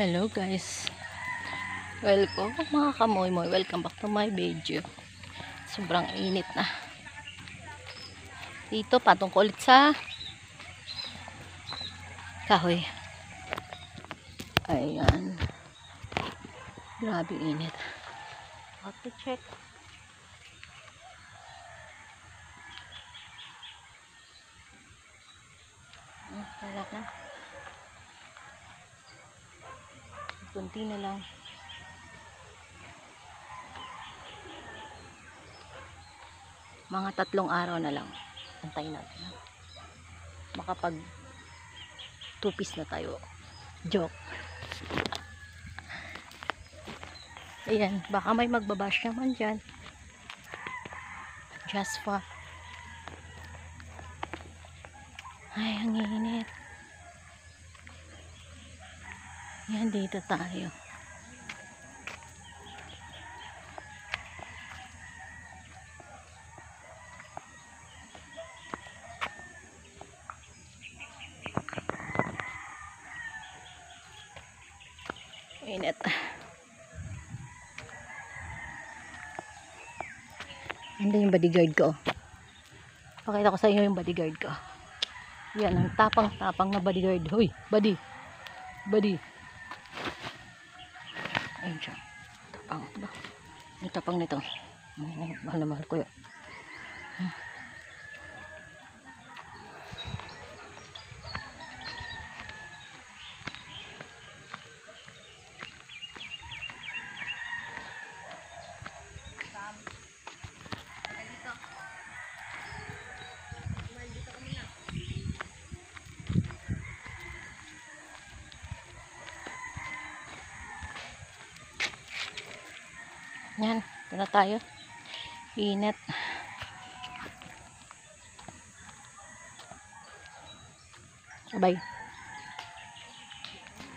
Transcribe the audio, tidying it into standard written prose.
Hello guys, welcome mga kamoy-moy, welcome back to my video. Sobrang init na dito, patungkol ulit sa kahoy. Ayan, grabe init. Have to check. Wala na, kunti na lang. Mga 3 araw na lang, antayin natin, makapag 2 piece na tayo. Joke. Ayan, baka may magbabash naman dyan. Just for ay, ang init. Yan, dito tayo. Init. Hindi yung bodyguard ko. Pakita ko sa inyo yung bodyguard ko. Yan, ang tapang-tapang na bodyguard. Hoy, buddy. Buddy. Ayun siya. Tapang. Ang tapang nito. Mahal na mahal ko yun. Yan, ito na tayo. Init. Bye.